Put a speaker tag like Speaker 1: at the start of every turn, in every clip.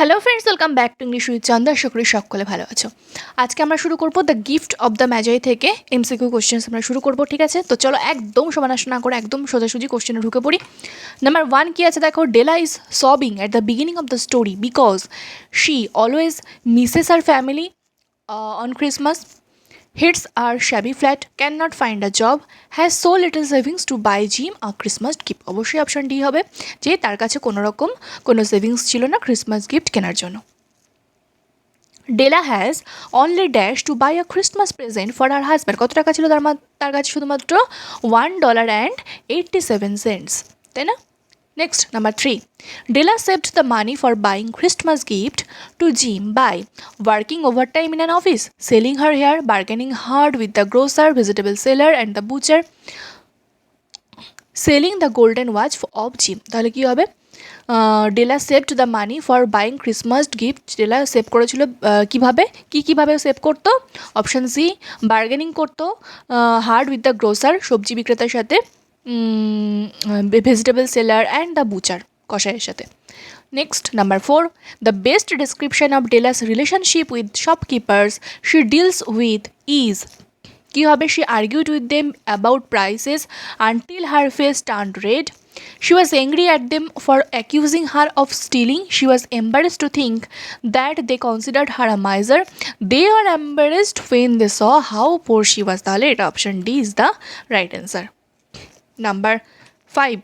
Speaker 1: Hello friends, welcome back to English with Chanda. আশা করি সকলে ভালো আছো। আজকে আমরা শুরু করবো the gift of the Magi থেকে এমসিকিউ কোশ্চেন্স আমরা শুরু করবো, ঠিক আছে? তো চলো একদম সমানাশ না করে একদম সোজাসুজি কোশ্চেনে ঢুকে পড়ি। নাম্বার 1 কি আছে দেখো, Della is sobbing at the beginning of the story because she always misses her family on Christmas, hits our shabby flat, cannot find a job, has so little savings to buy Jim a Christmas gift। অবশ্যই option D হবে, যে তার কাছে কোনো রকম কোনো savings ছিল না ক্রিসমাস গিফট কেনার জন্য। Della has only dash to buy a Christmas present for her husband. কত টাকা ছিল তার কাছে? শুধুমাত্র $1.87, তাই না? Next, number 3. Della saved the money for buying Christmas gift to Jim by working overtime in an office, selling her hair, bargaining hard with the grocer, vegetable seller and the butcher, selling the golden watch of Jim। তাহলে কি হবে? Della saved the money for buying Christmas gift. Della save করেছিল কীভাবে? কীভাবে save করতো? Option C, bargaining করতো, hard with the grocer সবজি বিক্রেতার সাথে, vegetable seller and the butcher কষাইয়ের সাথে। Next, number 4. The best description of Della's relationship with shopkeepers she deals with is. কী হবে? She argued with them about prices until her face turned red. She was angry at them for accusing her of stealing. She was embarrassed to think that they considered her a miser. They were embarrassed when they saw how poor she was. তাহলে এটা option D is the right answer. Number 5.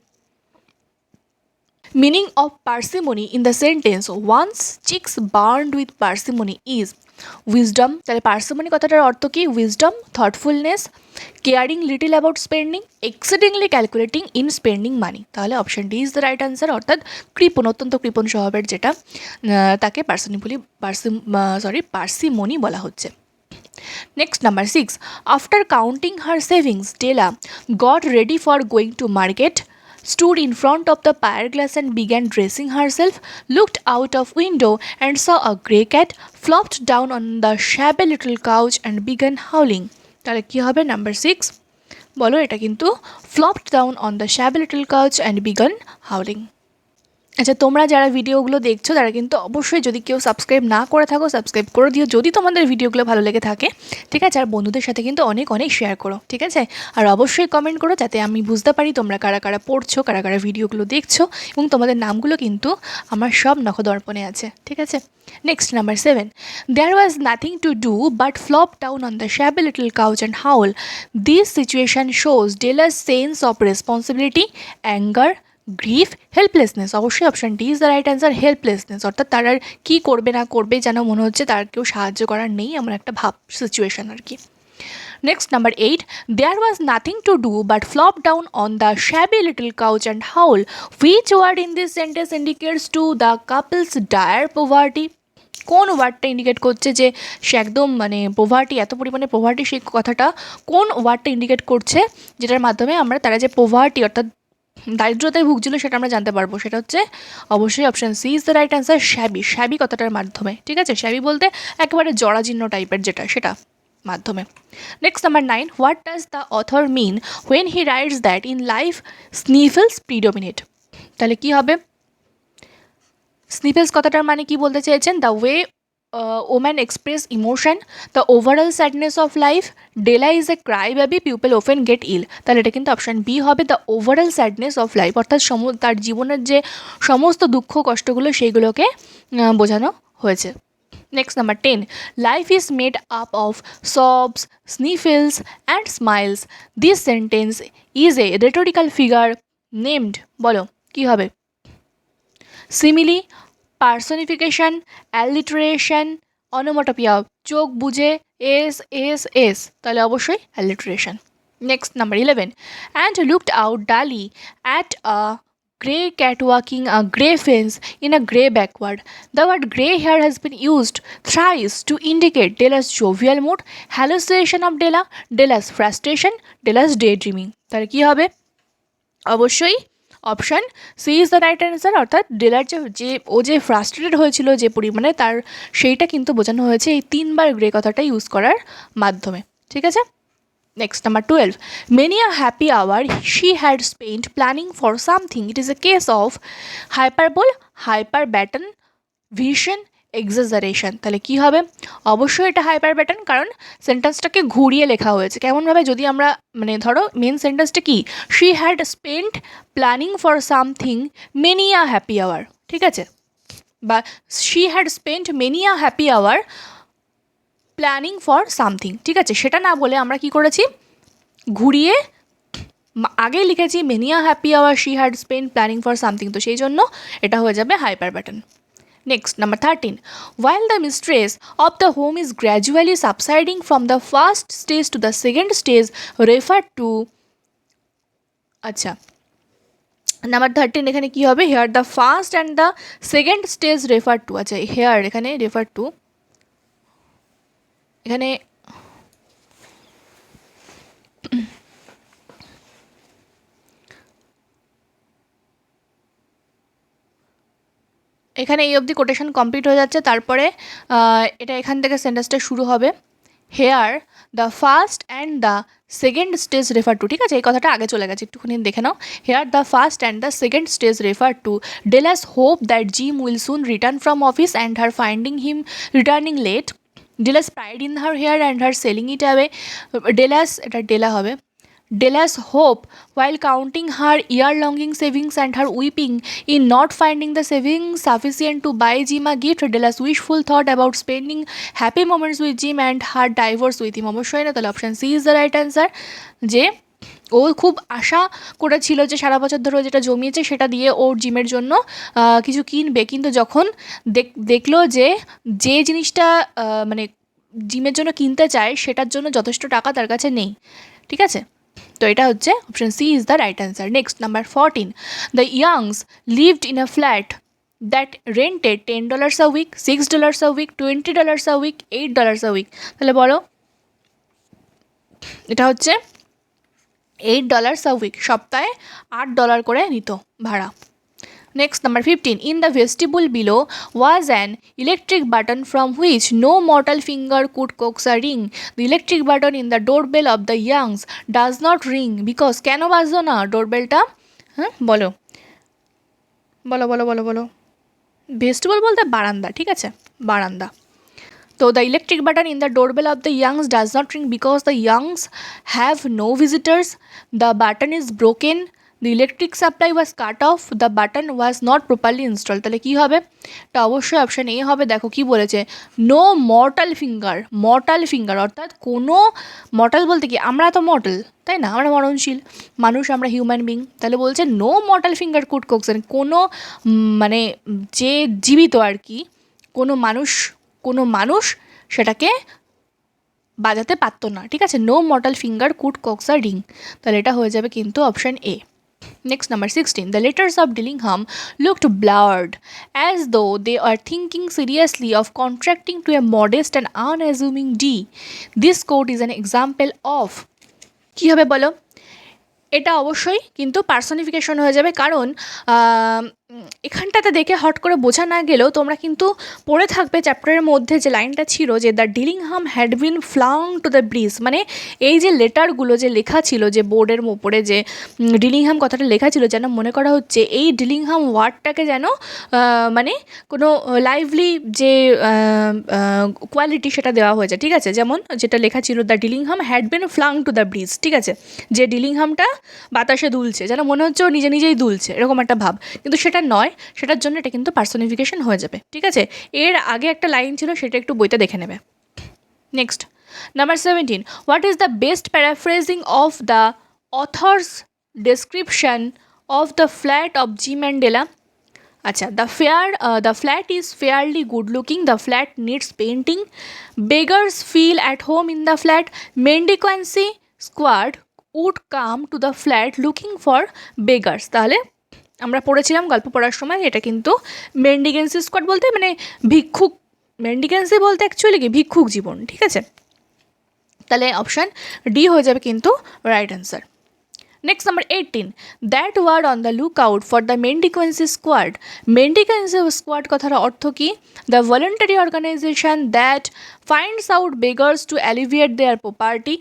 Speaker 1: Meaning of parsimony in the sentence once chicks burned with parsimony is wisdom। তাহলে parsimony কথাটার অর্থ কি? wisdom, thoughtfulness, caring little about spending, exceedingly calculating in spending money। তাহলে option D is the right answer, অর্থাৎ কৃপণ, অত্যন্ত কৃপণ স্বভাবের যেটা, তাকে পার্সিমনি বলা হচ্ছে। Next, number 6. After counting her savings, Della got ready for going to market, stood in front of the fire glass and began dressing herself, looked out of window and saw a grey cat, flopped down on the shabby little couch and began howling। তাহলে কি হবে? Number 6 বলো। এটা কিন্তু flopped down on the shabby little couch and began howling। আচ্ছা, তোমরা যারা ভিডিওগুলো দেখছো তারা কিন্তু অবশ্যই, যদি কেউ সাবস্ক্রাইব না করে থাকো, সাবস্ক্রাইব করে দিও যদি তোমাদের ভিডিওগুলো ভালো লেগে থাকে, ঠিক আছে? আর বন্ধুদের সাথে কিন্তু অনেক অনেক শেয়ার করো, ঠিক আছে? আর অবশ্যই কমেন্ট করো, যাতে আমি বুঝতে পারি তোমরা কারা কারা পড়ছো, কারা কারা ভিডিওগুলো দেখছো, এবং তোমাদের নামগুলো কিন্তু আমার সব নখদর্পণে আছে, ঠিক আছে? Next, number 7. There was nothing to do but flop down on the shabby little couch and howl. This situation shows Della's sense of responsibility, anger, grief, helplessness. অবশ্যই option D is the right answer, helplessness, অর্থাৎ তার আর কী করবে না করবে যেন মনে হচ্ছে তার কেউ সাহায্য করার নেই, এমন একটা ভাব, সিচুয়েশান আর কি। Next, number 8. There was nothing to do but flop down on the shabby little couch and howl. Which word in this sentence indicates to the couple's dire poverty? কোন ওয়ার্ডটা ইন্ডিকেট করছে যে সে একদম পোভার্টি, এত পরিমাণে poverty, সেই কথাটা কোন ওয়ার্ডটা ইন্ডিকেট করছে যেটার মাধ্যমে আমরা তারা যে পোভার্টি অর্থাৎ দারিদ্রতায় ভুগছিল সেটা আমরা জানতে পারবো? সেটা হচ্ছে অবশ্যই option C is the right answer, shabby. Shabby কথাটার মাধ্যমে, ঠিক আছে? শ্যাবি বলতে একেবারে জরাজীর্ণ টাইপের যেটা, সেটা মাধ্যমে। Next, number 9. What does the author mean when he writes that in life sniffles predominate? তাহলে কি হবে? স্নিফেলস কথাটার মানে কি বলতে চেয়েছেন? The way women express emotion, the overall sadness of life, Della is a crybaby, people often get ill। তাহলে এটা কিন্তু অপশান বি হবে, the overall sadness of life, অর্থাৎ তার জীবনের যে সমস্ত দুঃখ কষ্টগুলো সেইগুলোকে বোঝানো হয়েছে। Next, number 10. Life is made up of sobs, sniffles and smiles. This sentence is a rhetorical figure named. বলো কি হবে? Simile, personification, alliteration, onomatopoeia. চোখ বুঝে এস এস এস, তাহলে অবশ্যই alliteration. Next, number 11. And looked out dully at a grey cat walking a grey fence in a grey backward. The word grey here has been used thrice to indicate Della's jovial mood, hallucination of Della, Della's frustration, Della's daydreaming. তাহলে কী হবে? অবশ্যই option C is the right answer, অর্থাৎ ডেলার যে frustrated হয়েছিল যে পরিমাণে, তার সেইটা কিন্তু বোঝানো হয়েছে এই 3 বার গ্রে কথাটা ইউজ করার মাধ্যমে, ঠিক আছে? Next, number 12. Many a happy hour she had spent planning for something. It is a case of hyperbole, hyperbaton, vision exaggeration. তাহলে কি হবে? অবশ্যই এটা হাইপার প্যাটার্ন, কারণ সেন্টেন্সটাকে ঘুরিয়ে লেখা হয়েছে। কেমনভাবে? যদি আমরা মানে ধরো মেন সেন্টেন্সটা কি, she had spent planning for something many a happy hour, ঠিক আছে, বা she had spent many a happy hour planning for something, ঠিক আছে, সেটা না বলে আমরা কি করেছি, ঘুরিয়ে আগেই লিখেছি many a happy hour she had spent planning for something, তো সেই জন্য এটা হয়ে যাবে hyperbaton. Next, number 13. While the mistress of the home is gradually subsiding from the first stage to the second stage referred to, আচ্ছা, number 13 এখানে কি হবে? Here the first and the second stage refer to, আচ্ছা here এখানে refer to, এখানে এখানে এই অবধি কোটেশন কমপ্লিট হয়ে যাচ্ছে, তারপরে এটা এখান থেকে সেন্টেন্সটা শুরু হবে, here the first and the second stage refer to, ঠিক আছে, এই কথাটা আগে চলে গেছে, একটুখানি দেখে নাও। Here the first and the second stage refer to Della's hope that Jim will soon return from office and her finding him returning late, Della's pride in her hair and her selling it away, Della's, এটা Della হবে, Della's hope while counting her year-longing savings and her weeping in not finding the savings sufficient to buy Jim a gift. Della's wishful thought about spending happy moments with Jim and her divorce with him. অবশ্যই না, তাহলে option C is the right answer, যে ও খুব আশা করেছিল যে সারা বছর ধরে যেটা জমিয়েছে সেটা দিয়ে ওর জিমের জন্য কিছু কিনবে, কিন্তু যখন দেখলো যে যে জিনিসটা মানে জিমের জন্য কিনতে চায় সেটার জন্য যথেষ্ট টাকা তার কাছে নেই, ঠিক আছে, তো এটা হচ্ছে option C is the right answer. Next, number 14. The Youngs lived in a flat that rented $10 a week, $6 a week, $20 a week, $8 a week, তাহলে বলো, এটা হচ্ছে $8 আ উইক, সপ্তাহে $8 করে নিত ভাড়া। Next, number 15. In the vestibule below was an electric button from which no mortal finger could coax a ring. The electric button in the doorbell of the Youngs does not ring because কেন বাজলো না ডোরবেলটা? হ্যাঁ বলো বলো বলো বলো বলো ভেস্টিবল বলতে বারান্দা, ঠিক আছে, বারান্দা। তো the electric button in the doorbell of the Youngs does not ring because the Youngs have no visitors. The button is broken. The electric supply was cut off. The button was not properly installed. তাহলে কী হবে? এটা অবশ্যই option A হবে। দেখো কি বলেছে, no mortal finger, mortal finger অর্থাৎ কোনো, মর্টাল বলতে কি, আমরা তো মর্টাল তাই না, আমরা মরণশীল মানুষ, আমরা হিউম্যান বিং, তাহলে বলছে নো মর্টাল ফিঙ্গার কুড কোক্সেন, কোনো মানে যে জীবিত আর কি, কোনো মানুষ সেটাকে বাজাতে পারতো না, ঠিক আছে, no mortal finger could coax a ring, তাহলে এটা হয়ে যাবে কিন্তু option A. Next, number 16. The letters of Dillingham looked blurred, as though they are thinking seriously of contracting to a modest and unassuming D. This quote is an example of, কী হবে বলো? এটা অবশ্যই কিন্তু পার্সনিফিকেশন হয়ে যাবে, কারণ এখানটাতে দেখে হট করে বোঝা না গেলেও তোমরা কিন্তু পড়ে থাকবে চ্যাপ্টারের মধ্যে যে লাইনটা ছিল যে the Dillingham had been flung to the breeze, মানে এই যে লেটারগুলো যে লেখা ছিল যে বোর্ডের ওপরে যে ডিলিংহাম কথাটা লেখা ছিল, যেন মনে করা হচ্ছে এই ডিলিংহাম ওয়ার্ডটাকে যেন মানে কোনো লাইভলি যে কোয়ালিটি সেটা দেওয়া হয়েছে, ঠিক আছে, যেমন যেটা লেখা ছিল the Dillingham had been flung to the breeze, ঠিক আছে, যে ডিলিংহামটা বাতাসে দুলছে, যেন মনে হচ্ছে ও নিজে নিজেই দুলছে, এরকম একটা ভাব, কিন্তু সেটা নয়, সেটার জন্য এটা কিন্তু পার্সনিফিকেশন হয়ে যাবে, ঠিক আছে। এর আগে একটা লাইন ছিল সেটা একটু বইতে দেখে নেবে। Next, number 17. What is the best paraphrasing of the author's description of the flat of Jim and Della? আচ্ছা, the flat is fairly good looking, the flat needs painting, beggars feel at home in the flat, mendicancy squad would come to the flat looking for beggars. তাহলে আমরা পড়েছিলাম গল্প পড়ার সময়, এটা কিন্তু মেন্ডিগেন্সি squad বলতে মানে ভিক্ষুক, মেন্ডিগেন্সি বলতে অ্যাকচুয়ালি কি ভিক্ষুক জীবন, ঠিক আছে, তাহলে অপশান ডি হয়ে যাবে কিন্তু right answer. Next, number 18. That word on the look out for the mendicancy squad, mendicancy squad কথার অর্থ কী? The voluntary organisation that finds out beggars to alleviate their property,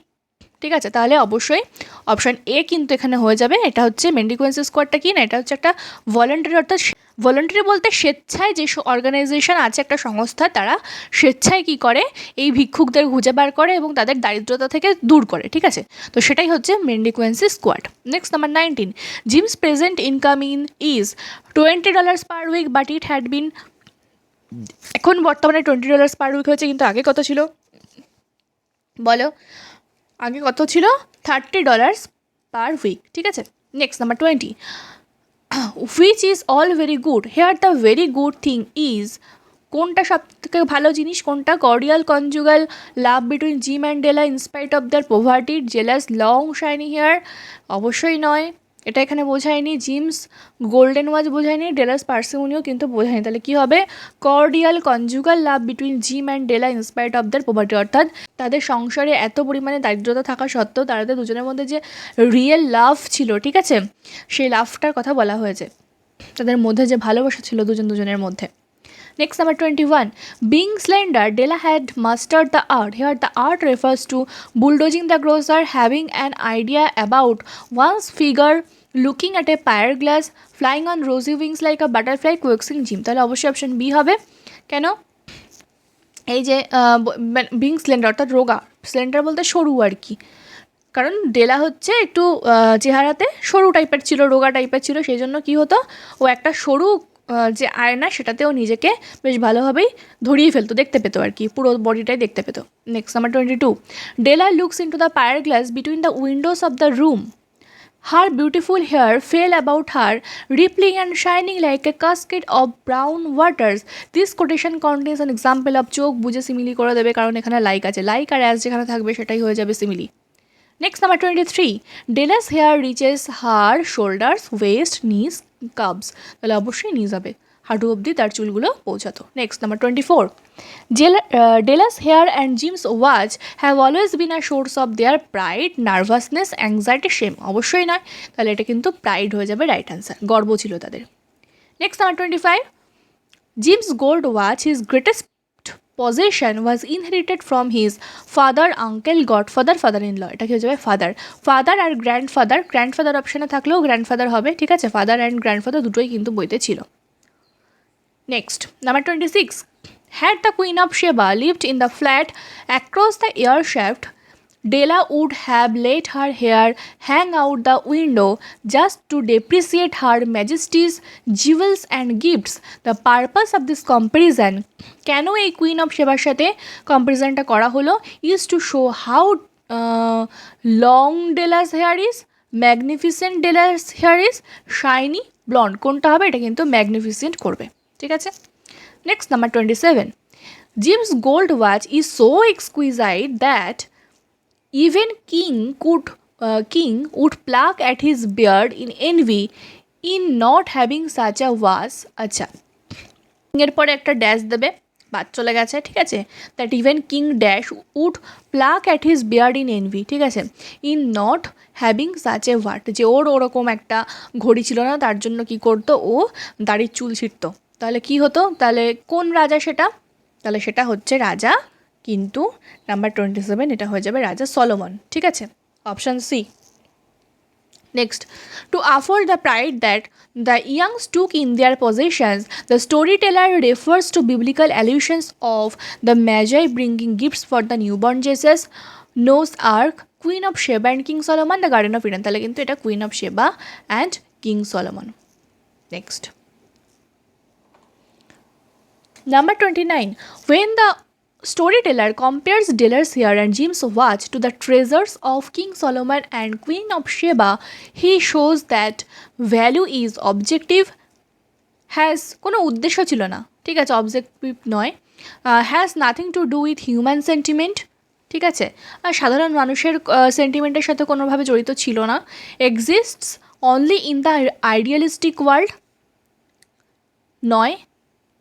Speaker 1: ঠিক আছে, তাহলে অবশ্যই অপশান এ কিন্তু এখানে হয়ে যাবে। এটা হচ্ছে মেন্ডিকোয়েন্সি স্কোয়াডটা কি না, এটা হচ্ছে একটা ভলেন্টারি অর্থাৎ ভলান্টারি বলতে স্বেচ্ছায় যে অর্গানাইজেশন আছে, একটা সংস্থা, তারা স্বেচ্ছায় কী করে, এই ভিক্ষুকদের খুঁজে বার করে এবং তাদের দারিদ্রতা থেকে দূর করে, ঠিক আছে। তো সেটাই হচ্ছে mendicancy squad. Next number 19, Jim's present income is $20 per week, but it had been, এখন বর্তমানে $20 পার উইক হয়েছে, কিন্তু আগে কত ছিল বলো, আগে কত ছিল? $30 পার উইক, ঠিক আছে। Next number 20, which is all very good, here the very good thing is, কোনটা সব থেকে ভালো জিনিস, কোনটা? Cordial conjugal love between Jim and Della in spite of their poverty, Della's long shiny hair, অবশ্যই নয়, এটা এখানে বোঝায়নি। জিমস গোল্ডেন ওয়াচ বোঝায়নি, ডেলাস পার্সিমনিও কিন্তু বোঝায়নি, তাহলে কী হবে? Cordial conjugal love between Jim and Della in spite of their poverty, অর্থাৎ তাদের সংসারে এত পরিমাণে দারিদ্রতা থাকা সত্ত্বেও তাদের দুজনের মধ্যে যে রিয়েল লাভ ছিল, ঠিক আছে, সেই লাভটার কথা বলা হয়েছে, তাদের মধ্যে যে ভালোবাসা ছিল দুজনের মধ্যে। Next number 21, being slender, Della had mastered the art. Here the art refers to bulldozing the grocer, having an idea about one's figure, looking at a pier glass, flying on rosy wings like a butterfly, coaxing Jim. তাহলে অবশ্যই option B হবে। কেন? এই যে being slender অর্থাৎ রোগা, slender বলতে সরু আর কি, কারণ ডেলা হচ্ছে একটু চেহারাতে সরু টাইপের ছিল, রোগা টাইপের ছিল, সেই জন্য কী হতো, ও একটা সরু যে আয়না সেটাতেও নিজেকে বেশ ভালোভাবেই ধরিয়ে ফেলতো, দেখতে পেতো আর কি, পুরো বডিটাই দেখতে পেতো। Next number 22, Della looks into the pier glass between the windows of the room, her beautiful hair fell about her, rippling and shining like a cascade of brown waters, this quotation contains an example of, চোখ বুঝে simile করে দেবে, কারণ এখানে like আছে, like আর as যেখানে থাকবে সেটাই হয়ে যাবে simile. Next number 23, Della's hair reaches her shoulders, waist, knees, calves, তাহলে অবশ্যই নিজ হবে, হাঁটু অবধি তার চুলগুলো পৌঁছাতো। Next number 24, Della's hair and Jim's watch have always been a source of their pride, nervousness, anxiety, shame, অবশ্যই নয়, তাহলে এটা কিন্তু প্রাইড হয়ে যাবে রাইট অ্যান্সার, গর্ব ছিল তাদের। Next number 25, Jim's gold watch, his greatest possession, was inherited from his father, uncle, godfather, father-in-law, এটা কি হয়ে যাবে ফাদার, ফাদার আর গ্র্যান্ডফাদার, গ্র্যান্ডফাদার অপশানে থাকলেও গ্র্যান্ডফাদার হবে, ঠিক আছে, ফাদার অ্যান্ড গ্র্যান্ডফাদার দুটোই কিন্তু বইতে ছিল। Next number 26, had the Queen of Sheba lived in the flat across the air shaft, Della would have let her hair hang out the window just to depreciate her majesty's jewels and gifts. The purpose of this comparison, কেন এই queen of সেবার সাথে কম্পারিজনটা করা হলো, is to show how long Della's hair is, magnificent Della's hair is, shiny blonde, কোনটা হবে? এটা কিন্তু ম্যাগনিফিসেন্ট করবে, ঠিক আছে। Next number 27, Jim's gold watch is so exquisite that even king would pluck at his beard in envy in not having such a watch. আচ্ছা, এর পরে একটা ড্যাশ দেবে, বাদ চলে গেছে, ঠিক আছে, that even king dash would pluck at his beard in envy, ঠিক আছে, in not having such a what, যে ওর ওরকম একটা ঘড়ি ছিল না, তার জন্য কি করতো, ও দাড়ির চুল ছিঁড়তো, তাহলে কি হতো, তাহলে কোন রাজা সেটা, তাহলে সেটা হচ্ছে রাজা, কিন্তু নাম্বার 27 এটা হয়ে যাবে রাজা সলোমন, ঠিক আছে, option C. Next, to afford the pride that the youngs took in their possessions, the storyteller refers to biblical allusions of the Magi bringing gifts for the newborn Jesus, Noah's Ark, Queen of Sheba and King Solomon, the Garden of Eden, তাহলে কিন্তু এটা Queen of Sheba and King Solomon. Next, number 29, when the storyteller compares Della's hair and Jim's watch to the treasures of King Solomon and Queen of Sheba, he shows that value is objective, has কোনো উদ্দেশ্য ছিল না, ঠিক আছে, objective নয়, has nothing to do with human sentiment, ঠিক আছে, আর সাধারণ মানুষের সেন্টিমেন্টের সাথে কোনোভাবে জড়িত ছিল না, exists only in the idealistic world, নয়,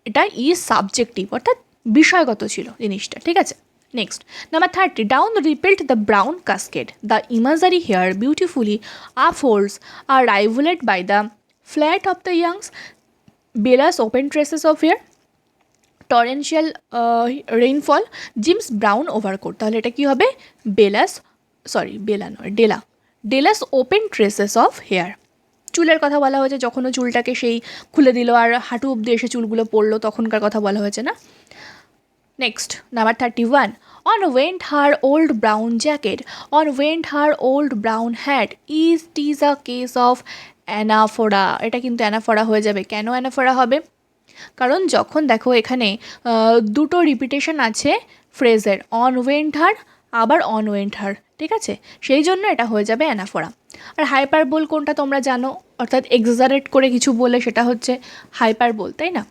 Speaker 1: এটা ইজ সাবজেক্টিভ, অর্থাৎ বিষয়গত ছিল জিনিসটা, ঠিক আছে। Next number 30, down rippled the brown cascade, the imagery here beautifully upholds a rivulet by the flat of the Youngs, Bella's open tresses of hair, torrential rainfall, Jim's brown overcoat, তাহলে এটা কী হবে, Bella নয়, Della's open tresses of hair, চুলের কথা বলা হয়েছে, যখন ও চুলটাকে সেই খুলে দিল আর হাঁটু অব্দি এসে চুলগুলো পড়লো তখনকার কথা বলা হয়েছে না। Next number 31, on went her old brown jacket, on went her old brown hat, is tis a case of anaphora। এটা কিন্তু অ্যানাফোরা হয়ে যাবে। কেন অ্যানাফোরা হবে? কারণ যখন দেখো এখানে দুটো রিপিটেশন আছে ফ্রেজের, অন ওয়েন্ট হার আবার অন ওয়েন্ট হার, ঠিক আছে, সেই জন্য এটা হয়ে যাবে অ্যানাফোরা। আর হাইপারবোল কোনটা তোমরা জানো, অর্থাৎ এক্সাজারেট করে কিছু বলে সেটা হচ্ছে হাইপারবোল, তাই না?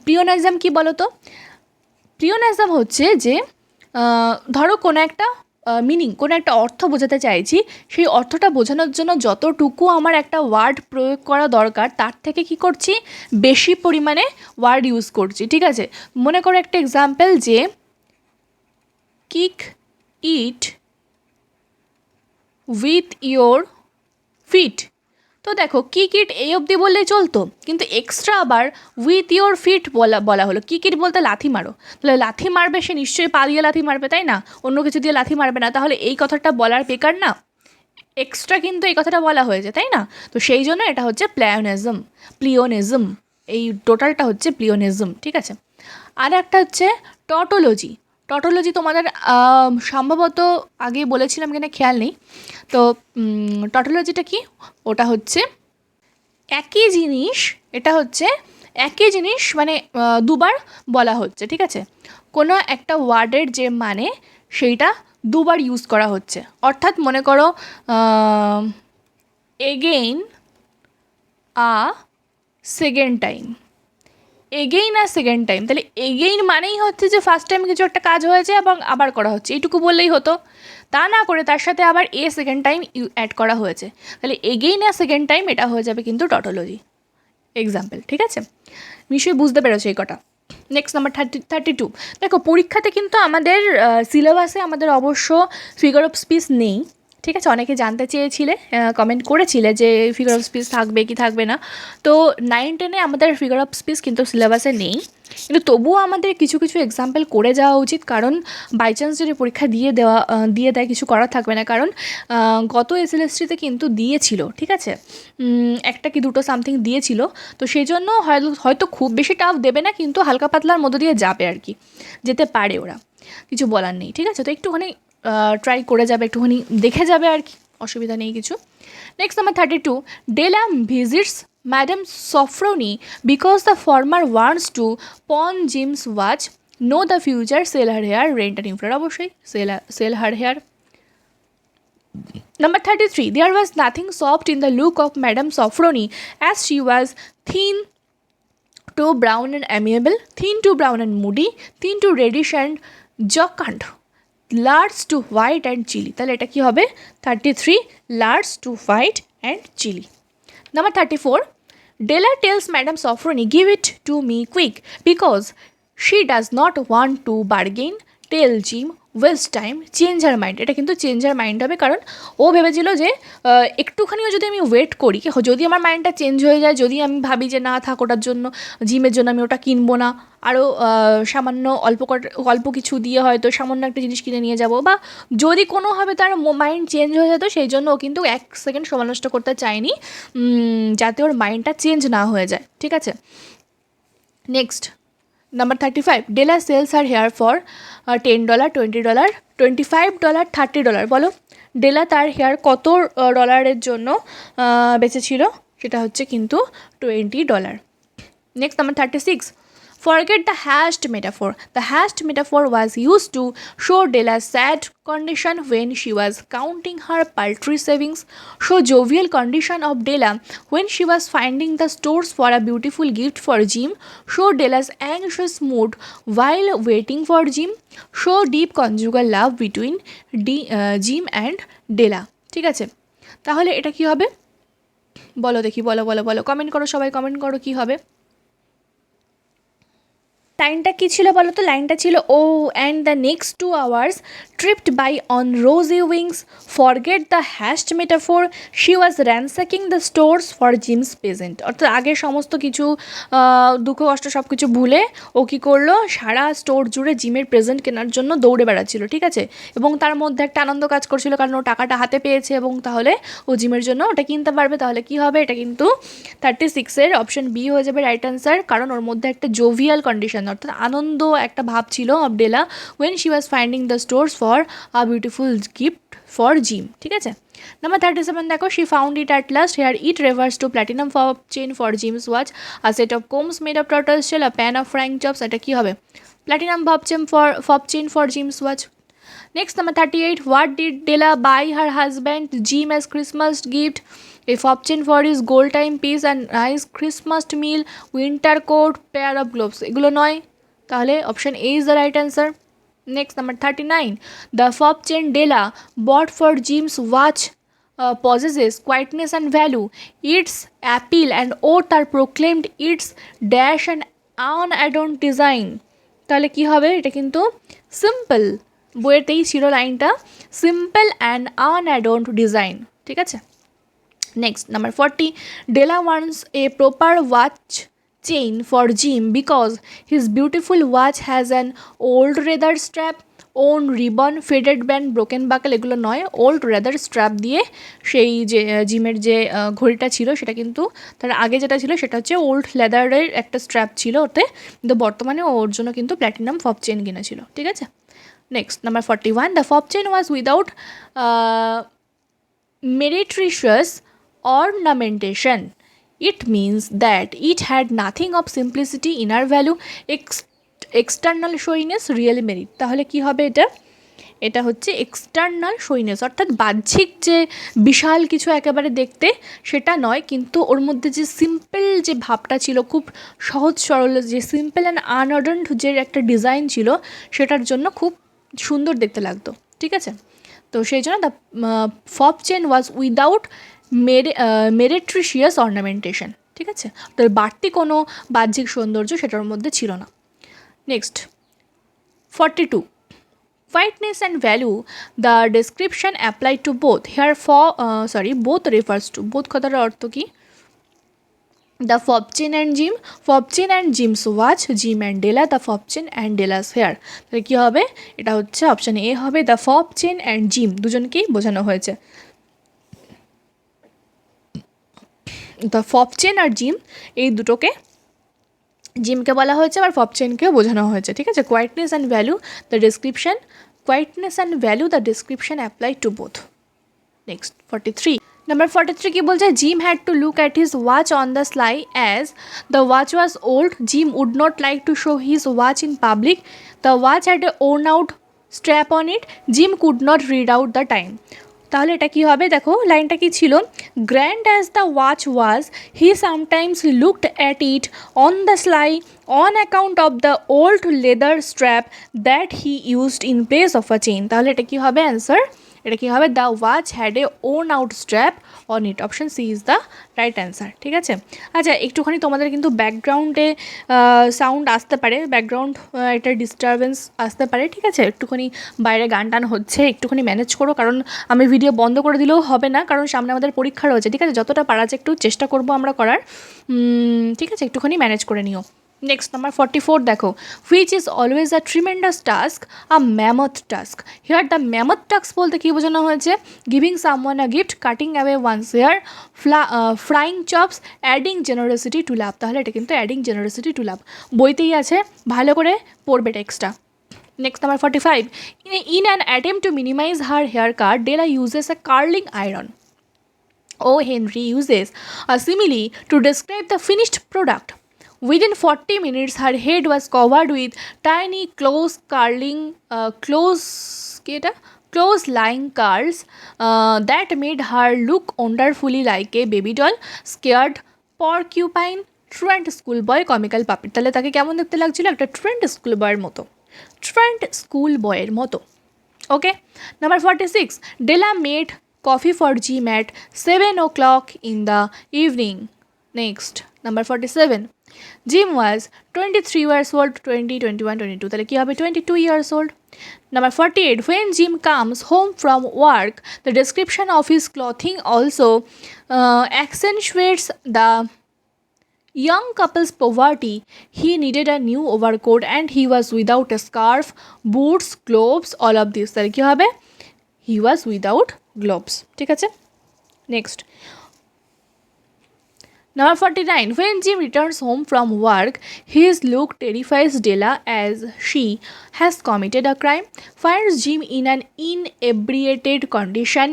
Speaker 1: প্লিওনাইজম কি বলো তো? প্লিওনাইজম হচ্ছে যে ধরো কোনো একটা মিনিং, কোনো একটা অর্থ বোঝাতে চাইছি, সেই অর্থটা বোঝানোর জন্য যতটুকু আমার একটা ওয়ার্ড প্রয়োগ করা দরকার তার থেকে কি করছি, বেশি পরিমাণে ওয়ার্ড ইউজ করছি, ঠিক আছে। মনে করো একটা এক্সাম্পল যে kick it with your feet. তো দেখো কিক ইট এই অবধি বললেই চলতো, কিন্তু এক্সট্রা আবার উইথ ইয়োর ফিট বলা হলো। কিক ইট বলতে লাথি মারো, তাহলে লাথি মারবে সে নিশ্চয়ই পা দিয়ে লাথি মারবে, তাই না? অন্য কিছু দিয়ে লাথি মারবে না, তাহলে এই কথাটা বলার বেকার না? এক্সট্রা কিন্তু এই কথাটা বলা হয়েছে, তাই না? তো সেই জন্য এটা হচ্ছে প্লিওনিজম, এই টোটালটা হচ্ছে প্লিওনিজম, ঠিক আছে। আর একটা হচ্ছে টটোলজি। টটোলজি তোমাদের সম্ভবত আগে বলেছিলাম কিনা খেয়াল নেই। তো টটোলজিটা কি? ওটা হচ্ছে একই জিনিস, এটা হচ্ছে একই জিনিস মানে দুবার বলা হচ্ছে, ঠিক আছে। কোনো একটা ওয়ার্ডের যে মানে সেইটা দুবার ইউজ করা হচ্ছে, অর্থাৎ মনে করো again a second time, again আর সেকেন্ড টাইম, তাহলে এগেইন মানেই হচ্ছে যে ফার্স্ট টাইম কিছু একটা কাজ হয়েছে এবং আবার করা হচ্ছে, এইটুকু বললেই হতো। তা না করে তার সাথে আবার সেকেন্ড টাইম অ্যাড করা হয়েছে, তাহলে এগেইন আর সেকেন্ড টাইম এটা হয়ে যাবে কিন্তু টটোলজি এক্সাম্পল, ঠিক আছে। নিশ্চয়ই বুঝতে পেরেছো এই কটা। নেক্সট নাম্বার 32, দেখো পরীক্ষাতে কিন্তু আমাদের সিলেবাসে আমাদের অবশ্য ফিগার অফ স্পিচ নেই, ঠিক আছে। অনেকে জানতে চেয়েছিলে, কমেন্ট করেছিলে যে ফিগার অফ স্পিচ থাকবে কি থাকবে না। তো 9-10 আমাদের ফিগার অফ স্পিচ কিন্তু সিলেবাসে নেই, কিন্তু তবুও আমাদের কিছু কিছু এক্সাম্পল করে যাওয়া উচিত, কারণ বাই চান্স যদি পরীক্ষা দিয়ে দেয় কিছু করার থাকবে না। কারণ গত SLSTতে কিন্তু দিয়েছিল, ঠিক আছে, একটা কি দুটো সামথিং দিয়েছিল, তো সেই জন্য হয়তো খুব বেশি টাফ দেবে না, কিন্তু হালকা পাতলার মধ্য দিয়ে যাবে আর কি, যেতে পারে ওরা, কিছু বলার নেই, ঠিক আছে। তো একটুখানি ট্রাই করে যাবে, একটুখানি দেখে যাবে আর কি, অসুবিধা নেই কিছু। Next number 32, Della visits Madame Sofronie because the former wants to pawn Jim's watch, know the future, sell her hair, rent and infra, অবশ্যই sell her hair. Number 33, there was nothing soft in the look of Madame Sofroni as she was thin to brown and amiable, thin to brown and moody, thin to reddish and jocund, large to white and chilly। তাহলে এটা কি হবে? 33, large to white and chilly। Number 34, Della tells Madame Sofroni, give it to me quick because she does not want to bargain, tell Jim, waste time, change her mind. এটা কিন্তু change her mind হবে, কারণ ও ভেবেছিল যে একটুখানিও যদি আমি wait করি, যদি আমার মাইন্ডটা চেঞ্জ হয়ে যায়, যদি আমি ভাবি যে না থাক ওটার জন্য, জিমের জন্য আমি ওটা কিনবো না, আরও সামান্য অল্প কিছু দিয়ে হয়তো সামান্য একটা জিনিস কিনে নিয়ে যাব, বা যদি কোনোভাবে তার মাইন্ড চেঞ্জ হয়ে যেত, সেই জন্য ও কিন্তু 1 সেকেন্ড সময় নষ্ট করতে চায়নি, যাতে ওর মাইন্ডটা চেঞ্জ না হয়ে যায়, ঠিক আছে। Next number 35, Della sells her hair for $10, $20, $25, $30। বলো ডেলা তার হেয়ার কত ডলারের জন্য বেচেছিল? সেটা হচ্ছে কিন্তু $20। Next number 36, forget the hashed metaphor. The hashed metaphor was used to show Della's sad condition when she was counting her paltry savings, show jovial condition of Della when she was finding the stores for a beautiful gift for Jim, show Della's anxious mood while waiting for Jim, show deep conjugal love between Jim and Della। ঠিক আছে, তাহলে এটা কি হবে বলো দেখি, বলো বলো বলো, কমেন্ট করো, সবাই কমেন্ট করো কি হবে। লাইনটা কী ছিল বলো তো? লাইনটা ছিল oh and the next 2 hours Tripped by on rosy wings, forget the hashed metaphor, she was ransacking the stores for Jim's present. অর্থাৎ আগে সমস্ত কিছু দুঃখ কষ্ট সব কিছু ভুলে ও কী করলো, সারা স্টোর জুড়ে জিমের প্রেজেন্ট কেনার জন্য দৌড়ে বেড়াচ্ছিল, ঠিক আছে, এবং তার মধ্যে একটা আনন্দ কাজ করছিল কারণ ও টাকাটা হাতে পেয়েছে এবং তাহলে ও জিমের জন্য ওটা কিনতে পারবে। তাহলে কি হবে, এটা কিন্তু 36-এর অপশন বি হয়ে যাবে রাইট অ্যান্সার, কারণ ওর মধ্যে একটা জোভিয়াল কন্ডিশন অর্থাৎ আনন্দ একটা ভাব ছিল of Della when she was finding the stores for a beautiful gift for Jim, ঠিক আছে। নাম্বার 37 দেখো, she found it at last, here it reverse to platinum fob chain for Jim's watch, a set of combs made of turtle shell, a pan of frying chops, এটা কী হবে, platinum fob chain for Jim's watch. Next, number 38. What did Della buy her husband Jim as Christmas gift? A fob chain for his gold timepiece and nice Christmas meal, winter coat, pair of gloves. এগুলো নয়, তাহলে option A is the right answer. Next, number 39. The fob chain Della bought for Jim's watch possesses quietness and value. Its appeal and oath are proclaimed its dash and unadorned design. তাহলে কি হবে, এটা কিন্তু simple, বইয়েতেই ছিল লাইনটা, simple and আনঅ্যাডর্নড design, ঠিক আছে। Next, number 40. Della wants a proper watch chain for Jim because his beautiful watch has an old leather strap, worn ribbon, faded band, broken buckle, এগুলো নয়, ওল্ড রেদার স্ট্র্যাপ দিয়ে সেই যে জিমের যে ঘড়িটা ছিল সেটা কিন্তু তার আগে যেটা ছিল সেটা হচ্ছে ওল্ড লেদারের একটা স্ট্র্যাপ ছিল ওতে, কিন্তু বর্তমানে ওর জন্য কিন্তু প্ল্যাটিনাম ফব চেইন কিনেছিল, ঠিক আছে। Next, number 41. The fob chain was without meretricious ornamentation. It means that it had nothing of simplicity, inner value, external showiness, real merit. তাহলে কি হবে এটা, এটা হচ্ছে এক্সটার্নাল শোইনেস অর্থাৎ বাহ্যিক যে বিশাল কিছু একেবারে দেখতে সেটা নয়, কিন্তু ওর মধ্যে যে সিম্পল যে ভাবটা ছিল, খুব সহজ সরল যে সিম্পল অ্যান্ড আনঅর্ডার্নড যে একটা ডিজাইন ছিল সেটার জন্য খুব সুন্দর দেখতে লাগতো, ঠিক আছে। তো সেই জন্য the fob chain was without meretricious ornamentation, ঠিক আছে, তো বাড়তি কোনো বাহ্যিক সৌন্দর্য সেটার মধ্যে ছিল না। Next, 42. Whiteness and value, the description applied to both. Here both refers to, both কথার অর্থ কি, the fob chain and Jim, fob chain and Jim's watch, Jim and Della, the fob chain and Della's hair. তাহলে কী হবে, এটা হচ্ছে option A হবে, the fob chain and gym দুজনকেই বোঝানো হয়েছে। The fob chain R gym এই দুটোকে, জিমকে বলা হয়েছে আবার ফব চেনকেও বোঝানো হয়েছে, ঠিক আছে। Quietness and value, the description, quietness and value, the description apply to both. Next, 43. Number 43 কি বলছে, Jim had to look at his watch on the sly as the watch was old. Jim would not like to show his watch in public. The watch had a worn out strap on it. Jim could not read out the time. তাহলে এটা কী হবে, দেখো লাইনটা কি ছিল, grand as the watch was he sometimes looked at it on the sly on account of the old leather strap that he used in place of a chain. তাহলে এটা কী হবে অ্যান্সার, এটা কী হবে, the watch had a worn out strap on it, option C is the right answer, ঠিক আছে। আচ্ছা, একটুখানি তোমাদের কিন্তু ব্যাকগ্রাউন্ডে সাউন্ড আসতে পারে, ব্যাকগ্রাউন্ড একটা ডিস্টারবেন্স আসতে পারে, ঠিক আছে, একটুখানি বাইরে গান টান হচ্ছে, একটুখানি ম্যানেজ করো, কারণ আমি ভিডিও বন্ধ করে দিলেও হবে না, কারণ সামনে আমাদের পরীক্ষা রয়েছে, ঠিক আছে, যতটা পারা যায় একটু চেষ্টা করবো আমরা করার, ঠিক আছে, একটুখানি ম্যানেজ করে নিও। নেক্সট, নাম্বার 44 দেখো, which is always a tremendous task, a mammoth task. Here the mammoth task বলতে কী বোঝানো হয়েছে, giving someone a gift, cutting away one's hair, frying chops, adding generosity to love. তাহলে এটা কিন্তু অ্যাডিং জেনারসিটি টু লাভ বইতেই আছে, ভালো করে পড়বে টেক্সটটা। Next, number 45. In an attempt to minimize her haircut, Della uses a curling iron. O. Henry uses a simile to describe the finished product. Within 40 minutes, her head was covered with tiny close lying curls that made her look wonderfully like a baby doll, scared porcupine, truant schoolboy, comical puppet. তাহলে তাকে কেমন দেখতে লাগছিল, একটা trend স্কুলবয়ের মতো, trend স্কুলবয়ের মতো। ওকে, number 46. Della made coffee for Jim at 7 o'clock in the evening. Next, number 47. Jim was 23 years old, 20, 21, 22. তাহলে কি হবে 22 years old. Number 48. When Jim comes home from work, the description of his clothing also accentuates the young couple's poverty. He needed a new overcoat and he was without a scarf, boots, gloves, all of this. তাহলে কি হবে he was without gloves. ঠিক আছে, next. Number 49. When Jim returns home from work, his look terrifies Della as she has committed a crime, finds Jim in an inebriated condition,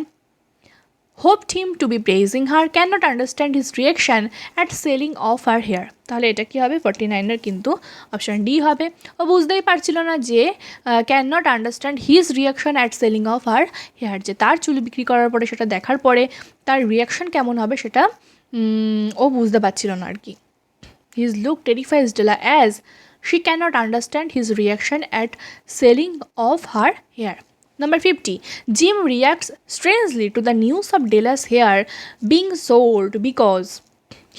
Speaker 1: hoped him to be praising her, cannot understand his reaction at selling off her hair. তাহলে এটা কি হবে 49 এর কিন্তু option D হবে। ও বুঝতেই পারছিল না যে can not understand his reaction at selling of her hair, যে তার চুল বিক্রি করার পরে সেটা দেখার পরে তার রিয়াকশন কেমন হবে সেটা ও বুঝতে পারছিল না আর কি। His look terrifies Della as she cannot understand his reaction at selling of her hair. Number 50. Jim reacts strangely to the news of Della's hair being sold because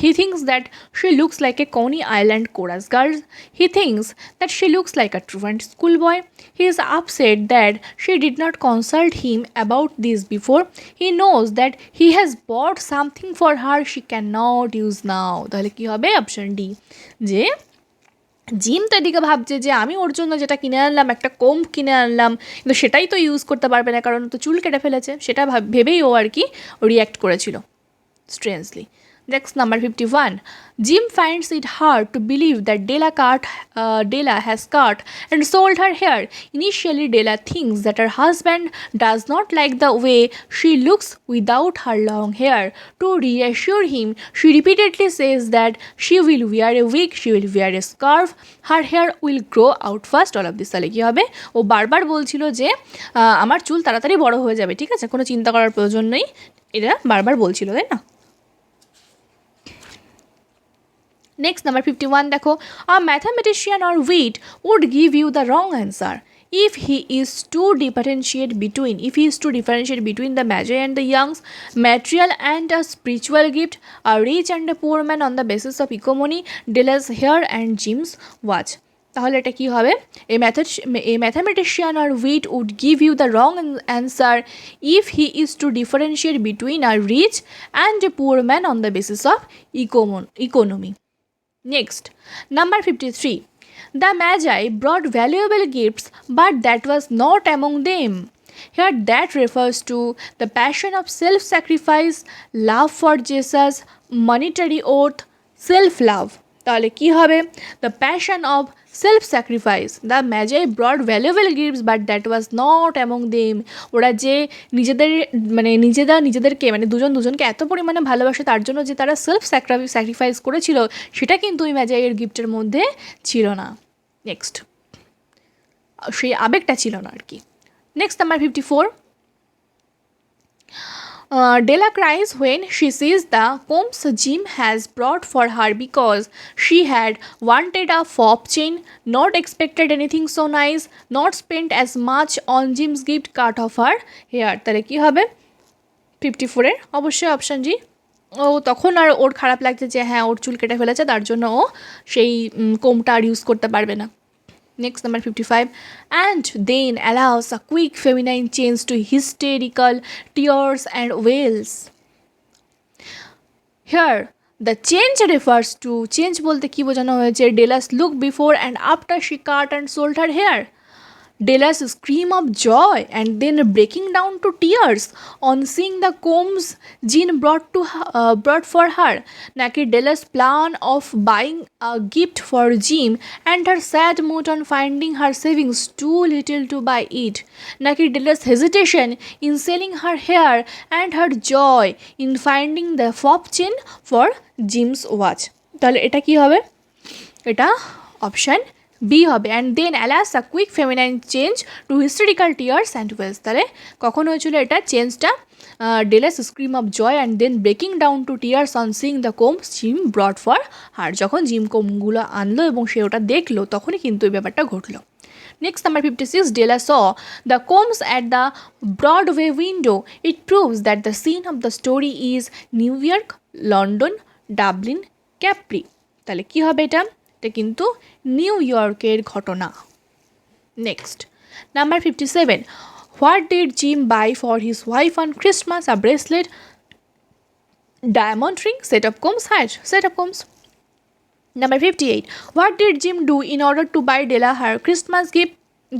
Speaker 1: he thinks that she looks like a Coney Island chorus girl. He thinks that she looks like a truant schoolboy. He is upset that she did not consult him about this before. He knows that he has bought something for her she cannot use now. তাহলে কি হবে option D, যে gym তো এদিকে ভাবছে যে আমি ওর জন্য যেটা কিনে আনলাম, একটা কোম্ব কিনে আনলাম, কিন্তু সেটাই তো ইউজ করতে পারবে না কারণ তো চুল কেটে ফেলেছে, সেটা ভেবেই ও আর কি রিয়্যাক্ট করেছিল strangely. Next, number 51. Jim finds it hard to believe that Della has cut and sold her hair. Initially, Della thinks that her husband does not like the way she looks without her long hair. To reassure him, she repeatedly says that she will wear a wig, she will wear a scarf, her hair will grow out fast. All of this তাহলে কী হবে, ও বারবার বলছিল যে আমার চুল তাড়াতাড়ি বড় হয়ে যাবে, ঠিক আছে, কোনো চিন্তা করার প্রয়োজন নেই, এটা বারবার বলছিল, তাই না? Next, number 51 দেখো, a mathematician or wit would give you the wrong answer if he is to differentiate between the Magi and the young's material and a spiritual gift, a rich and a poor man on the basis of economy, Della's hair and Jim's watch. তাহলে এটা কি হবে, a mathematician or wit would give you the wrong answer if he is to differentiate between a rich and a poor man on the basis of economy. Next, number 53. The Magi brought valuable gifts, but that was not among them. Here, that refers to the passion of self-sacrifice, love for Jesus, monetary oath, self-love. তাহলে কি হবে, the passion of self-sacrifice. The Magi brought valuable gifts, but that was not among them. ওরা যে নিজেদেরকে দুজনকে এত পরিমাণে ভালোবাসে তার জন্য যে তারা স্যাক্রিফাইস করেছিল সেটা কিন্তু ওই ম্যাজাইয়ের গিফটের মধ্যে ছিল না। নেক্সট, সেই আবেগটা ছিল না আর কি। Next, number 54. Della cries when she sees the combs Jim has brought for her because she had wanted a fob chain, not expected anything so nice, not spent as much on Jim's gift cut off her hair. তাহলে কী হবে 54 এর অবশ্যই option জি। ও তখন আর ওর খারাপ লাগছে যে হ্যাঁ ওর চুল কেটে ফেলেছে, তার জন্য ও সেই কোমটা আর ইউজ করতে পারবে না। Next, number 55. And then allows a quick feminine change to hysterical tears and wails. Here, the change refers to change বলতে কি বোঝানো হয়েছে, Della's look before and after she cut and sold her hair. Della's scream of joy and then breaking down to tears on seeing the combs Jean brought for her. Naki Della's plan of buying a gift for Jim and her sad mood on finding her savings too little to buy it. Naki Della's hesitation in selling her hair and her joy in finding the fob chain for Jim's watch. তাহলে এটা কি হবে, এটা option B হবে। And then alas a quick feminine change to historical tears and wails. তাহলে কখন হয়েছিল এটা চেঞ্জটা, Della's scream of joy and then breaking down to tears on seeing the combs Jim brought for her. যখন Jim কোমগুলো আনলো এবং সে ওটা দেখলো তখনই কিন্তু এই ব্যাপারটা ঘটলো। Next, number 56. Della saw the combs at the Broadway window. It proves that the scene of the story is New York, London, Dublin, Capri. তাহলে কি হবে এটা কিন্তু নিউ ইয়র্কের ঘটনা। Next number 57, what did Jim buy for his wife on Christmas? A bracelet, diamond ring, set of combs, হ্যাঁ set of combs. Number 58, what did Jim do in order to buy Della her Christmas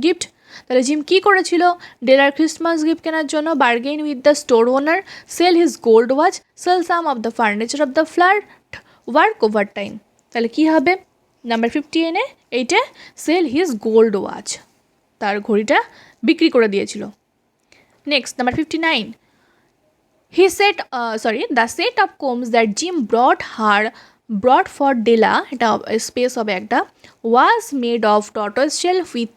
Speaker 1: gift? তাহলে Jim কি করেছিল ডেলার Christmas gift কেনার জন্য? Bargain with the store owner, sell his gold watch, sell some of the furniture of the flat, work overtime. তাহলে কী হবে number 58-এ? এইটা সেল হিজ গোল্ড ওয়াচ, তার ঘড়িটা বিক্রি করে দিয়েছিল। Next number 59, he said the set of combs that Jim brought for Della, এটা স্পেস হবে একটা, was made of tortoise shell with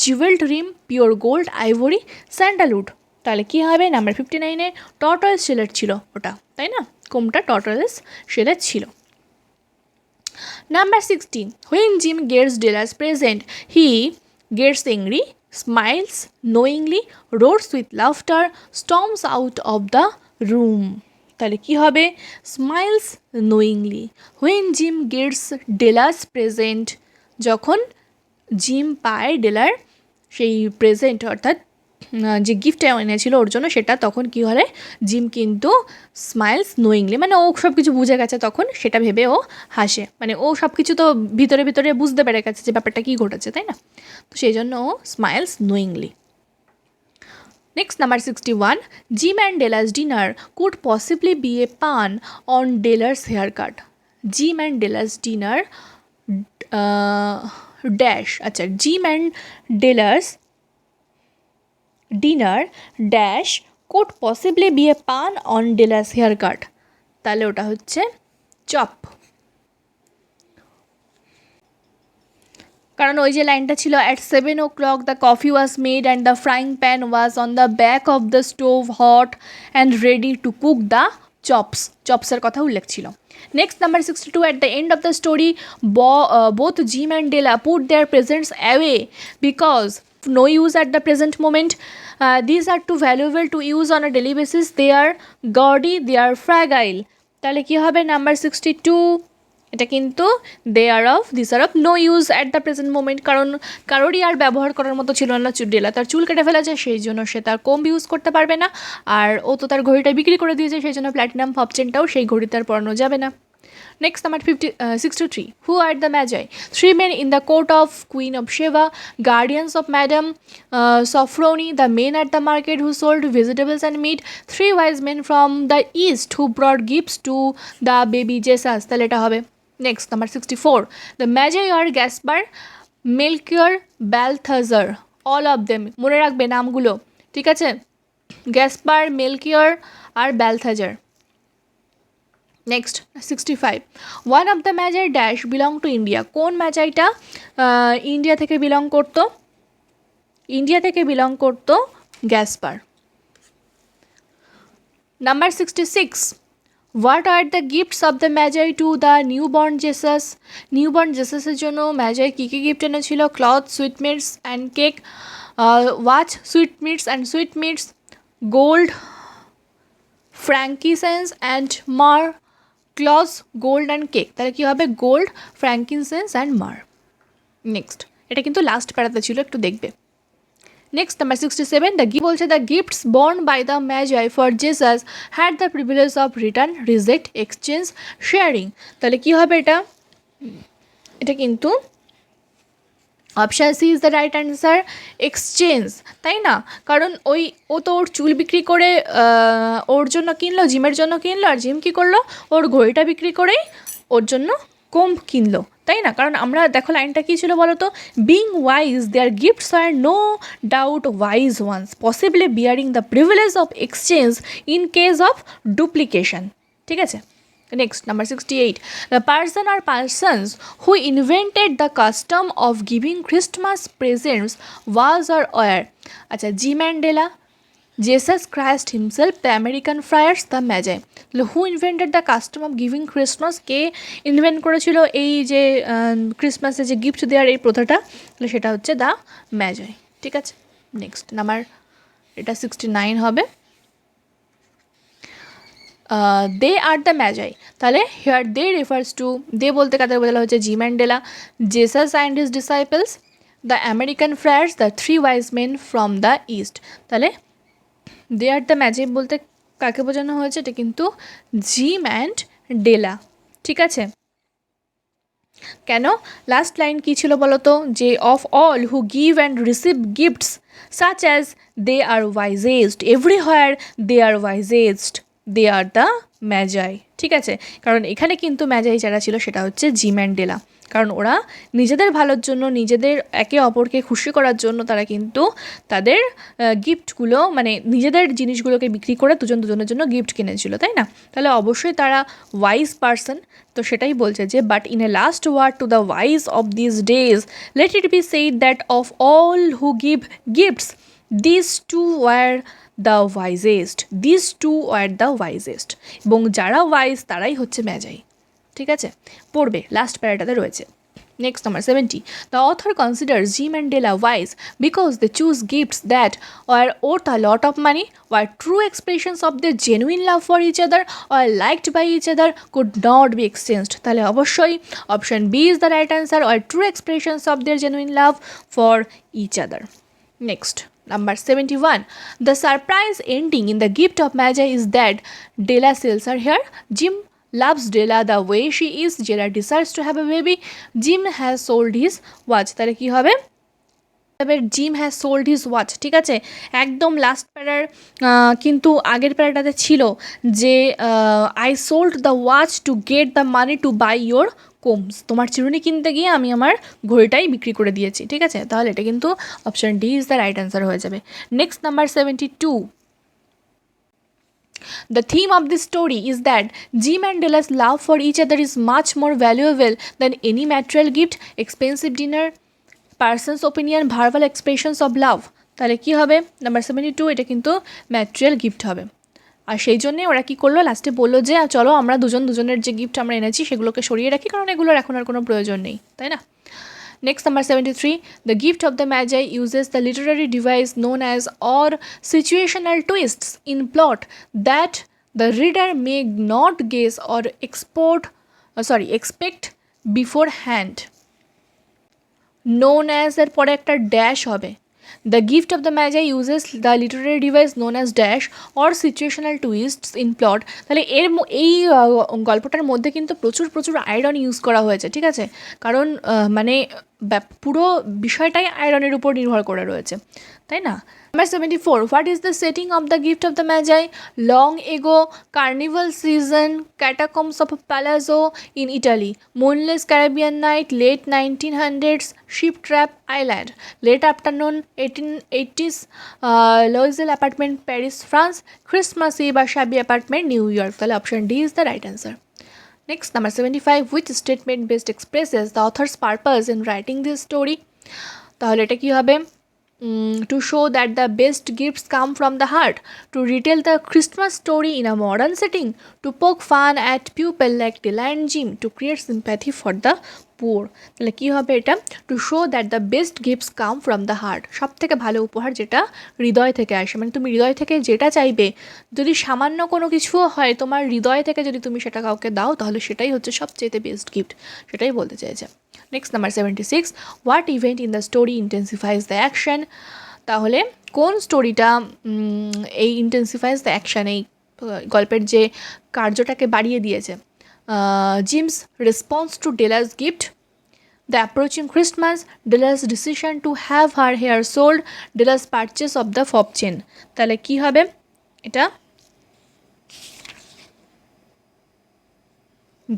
Speaker 1: jeweled rim, pure gold, ivory, sandalwood। তাহলে কি হবে নাম্বার 59-এ? টর্টয়েস শেলের ছিল ওটা, তাই না? কোমটা টর্টয়েস শেলের ছিল। Number 16, when Jim gets Della's present, he gets angry, smiles knowingly, roars with laughter, storms out of the room। তাহলে কি হবে? Smiles knowingly. When Jim gets Della's present, যখন জিম পায় ডেলার সেই প্রেজেন্ট অর্থাৎ যে গিফটটা এনেছিল ওর জন্য সেটা, তখন কী হলে জিম কিন্তু স্মাইলস নোয়িংলি, মানে ও সব কিছু বুঝে গেছে তখন, সেটা ভেবে ও হাসে, মানে ও সব কিছু তো ভিতরে ভিতরে বুঝতে পেরে গেছে যে ব্যাপারটা কী ঘটেছে, তাই না? তো সেই জন্য ও smiles knowingly. Next, number 61, Jim and Della's dinner could possibly be a pun on Della's haircut. Jim and Della's dinner dash, আচ্ছা, Jim and Della's dinner dash could possibly be a pun on Della's haircut। তাহলে ওটা হচ্ছে chop, কারণ ওই যে লাইনটা ছিল at 7 o'clock the coffee was made and the frying pan was on the back of the stove hot and ready to cook the চপসের কথা উল্লেখ ছিল। Next number 62, at the end of the story both Jim and Della put their presents away because no use at the present moment. These are too valuable to use on a daily basis. They are gaudy, they are fragile। তাহলে কী হবে number 62? এটা কিন্তু this are of no use at the present moment, কারণ কারোরই আর ব্যবহার করার মতো ছিল না। ডেলা তার চুল কেটে ফেলেছে, সেই জন্য সে তার কোম্ব ইউজ করতে পারবে না, আর ও তো তার ঘড়িটা বিক্রি করে দিয়েছে, সেই জন্য প্ল্যাটিনাম ফব চেনটাও সেই ঘড়ি তার পরানো যাবে না। Next, number 63, who are the Magi? 3 men in the court of Queen of Sheba, guardians of Madame Sophroni, the men at the market who sold vegetables and meat, 3 wise men from the east who brought gifts to the baby Jesus। তাহলে এটা হবে। Next, number 64, the Magi are Gaspar, Melchior, Balthazar, all of them, মনে রাখবে নামগুলো, ঠিক আছে? Gaspar, Melchior আর Balthazar. Next 65, one of the Magi dash belong to India. কোন ম্যাজাইটা ইন্ডিয়া থেকে বিলং করতো? ইন্ডিয়া থেকে বিলং করতো Gaspar. Number 66, what are the gifts of the Magi to the newborn Jesus? Newborn জেসাসের জন্য ম্যাজাই কী কী গিফট এনেছিল? Cloth, sweetmeats and cake, watch, sweetmeats and sweetmeats, gold, frankincense and myrrh, cloth, gold and cake. তাহলে কী হবে? Gold, frankincense and মার। Next, এটা কিন্তু লাস্ট প্যারাতে ছিল, একটু দেখবে। নেক্সট নাম্বার 67, বলছে the gifts born by the Magi for Jesus had the privilege of return, reject, exchange, sharing. তাহলে কী হবে এটা? এটা কিন্তু option C is the right answer, exchange, তাই না? কারণ ও তো ওর চুল বিক্রি করে ওর জন্য কিনলো, জিমের জন্য কিনলো, আর জিম কী করলো? ওর ঘড়িটা বিক্রি করেই ওর জন্য কোম্ব কিনলো, তাই না? কারণ আমরা দেখো লাইনটা কী ছিল বলো তো? Being wise their gifts are no doubt wise ones, possibly bearing the privilege of exchange in case of duplication. ঠিক আছে? Next, number 68, the person or persons who invented the custom of giving Christmas presents was or were? আচ্ছা, Jim and Della, Jesus Christ himself, the American friars, the Magi। who invented the custom of giving Christmas? K invent করেছিল এই যে ক্রিসমাসে যে gift দেওয়ার এই প্রথাটা? তাহলে সেটা হচ্ছে দ্য ম্যাজাই। ঠিক আছে? নেক্সট নাম্বার, এটা 69 হবে। দে আর দ্য ম্যাজাই, তাহলে here they refers to, they বলতে কাদের বোঝানো হচ্ছে, Jim and Della, Jesus and his disciples, the American friars, the three wise men from the East. তাহলে দে আর দ্য ম্যাজিক বলতে কাকে বোঝানো হয়েছে, এটা কিন্তু জিম অ্যান্ড ডেলা, ঠিক আছে। কেন, লাস্ট লাইন কী ছিল বলো তো, যে of all who give and receive gifts such as they are wisest, everywhere they are wisest, they are the magi, ঠিক আছে। কারণ এখানে কিন্তু ম্যাজাই যারা ছিল সেটা হচ্ছে জিম অ্যান্ড ডেলা, কারণ ওরা নিজেদের ভালোর জন্য, নিজেদের একে অপরকে খুশি করার জন্য তারা কিন্তু তাদের গিফটগুলো, মানে নিজেদের জিনিসগুলোকে বিক্রি করে দুজনের জন্য গিফট কিনেছিল, তাই না। তাহলে অবশ্যই তারা ওয়াইজ পারসন। তো সেটাই বলছে যে but in a last word to the wise of this days let it be said that of all who give gifts this two were the wisest, this two were the wisest, এবং যারা wise তারাই হচ্ছে ম্যাজাই, ঠিক আছে। পড়বে, last প্যারাটাতে রয়েছে। Next number 70, the author considers Jim and Della wise because they choose gifts that were worth a lot of money, were true expressions of the genuine love for each other, were liked by each other, could not be exchanged. তাহলে অবশ্যই option B is the right answer, were true expressions of their genuine love for each other. Next number 71, the surprise ending in the gift of Magi is that Della sells her hair, Jim loves Della the way she is, Della decides to have a baby, Jim has sold his watch। তাহলে কি হবে, gym has sold his watch, ঠিক আছে। একদম last প্যারার কিন্তু আগের প্যারাটাতে ছিল যে I sold the watch to get the money to buy your combs, তোমার চিরুনি কিনতে গিয়ে আমি আমার ঘড়িটাই বিক্রি করে দিয়েছি, ঠিক আছে। তাহলে এটা কিন্তু option D is the right answer হয়ে যাবে। Next number 72, the theme of this story is that Jim and Della's love for each other is much more valuable than any material gift, expensive dinner, person's opinion, verbal expressions of love. তাহলে কী হবে, number 72 এটা কিন্তু material gift হবে। আর সেই জন্যে ওরা কী করলো, লাস্টে বললো যে চলো আমরা দুজনের যে গিফট আমরা এনেছি সেগুলোকে সরিয়ে রাখি, কারণ এগুলোর এখন আর কোনো প্রয়োজন নেই, তাই না। Next number 73, the gift of the Magi uses the literary device known as or situational twists in plot that the reader may not guess or expect beforehand. known as এর পরে একটা ড্যাশ হবে। The gift of the Magi uses the literary device known as dash or situational twists in plot. তাহলে এই গল্পটার মধ্যে কিন্তু প্রচুর আয়রন ইউজ করা হয়েছে, ঠিক আছে। কারণ মানে পুরো বিষয়টাই আয়রনের উপর নির্ভর করে রয়েছে, তাই না। Number 74, what is the setting of the gift of the Magi? Long ago, carnival season, catacombs of Palazzo in Italy, moonless Caribbean night, late 1900s, ship trap island, late afternoon 1880s, Loisel apartment, Paris, France, Christmas Eve or shabby apartment, New York. The option D is the right answer. Next, number 75, which statement best expresses the author's purpose in writing this story? তাহলে এটা কি হবে, to show that the best gifts come from the heart, to retell the Christmas story in a modern setting, to poke fun at people like Della and Jim, to create sympathy for the poor. তাহলে কী হবে এটা, to show that the best gifts come from the heart, সব থেকে ভালো উপহার যেটা হৃদয় থেকে আসে, মানে তুমি হৃদয় থেকে যেটা চাইবে, যদি সামান্য কোনো কিছুও হয় তোমার হৃদয় থেকে যদি তুমি সেটা কাউকে দাও তাহলে সেটাই হচ্ছে সবচেয়ে বেস্ট গিফট, সেটাই বলতে চাইছে। Next number 76, what event in the story ইন্টেন্সিফাইজ the action. তাহলে কোন স্টোরিটা এই ইন্টেন্সিফাইজ দ্য অ্যাকশন, এই গল্পের যে কার্যটাকে বাড়িয়ে দিয়েছে। Jim's response to Della's gift, the approaching Christmas, Della's decision to have her hair sold, Della's purchase of the fob chain. তাহলে কী হবে এটা,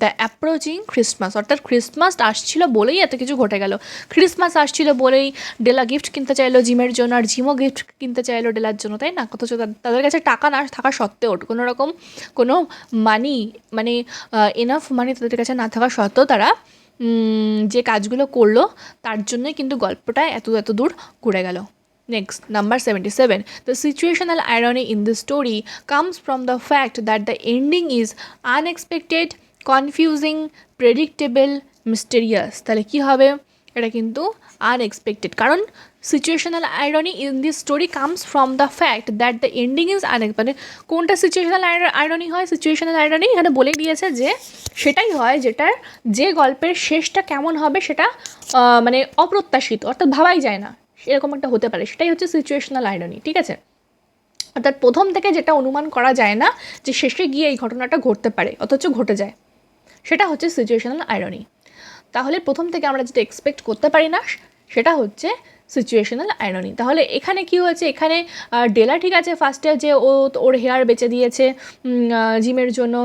Speaker 1: দ্য অ্যাপ্রোচিং ক্রিসমাস, অর্থাৎ ক্রিসমাস আসছিল বলেই এত কিছু ঘটে গেল। ক্রিসমাস আসছিল বলেই ডেলা গিফট কিনতে চাইলো জিমের জন্য, আর জিমও গিফট কিনতে চাইলো ডেলার জন্য, তাই না। অথচ তাদের কাছে টাকা না থাকা সত্ত্বেও, কোনো মানি, মানে এনাফ মানি তাদের কাছে না থাকা সত্ত্বেও তারা যে কাজগুলো করলো তার জন্যই কিন্তু গল্পটা এত দূর ঘুরে গেল। Next, number 77. The situational irony in this story comes from the fact that the ending is unexpected, confusing, predictable, mysterious. তাহলে কী হবে, এটা কিন্তু আনএক্সপেক্টেড, কারণ situational irony in this story comes from the fact that the ending is মানে কোনটা situational irony হয়? Situational irony এখানে বলে দিয়েছে যে সেটাই হয় যেটার যে গল্পের শেষটা কেমন হবে সেটা মানে অপ্রত্যাশিত, অর্থাৎ ভাবাই যায় না এরকম একটা হতে পারে, সেটাই হচ্ছে সিচুয়েশনাল আইরনি। ঠিক আছে, অর্থাৎ প্রথম থেকে যেটা অনুমান করা যায় না যে শেষে গিয়ে এই ঘটনাটা ঘটতে পারে অথচ ঘটে যায়, সেটা হচ্ছে সিচুয়েশনাল আইরনি। তাহলে প্রথম থেকে আমরা যেটা এক্সপেক্ট করতে পারি না সেটা হচ্ছে সিচুয়েশনাল আইরনি। তাহলে এখানে কি হয়েছে? এখানে ডেলা ঠিক আছে ফার্স্টে যে ওর হেয়ার বেচে দিয়েছে জিমের জন্য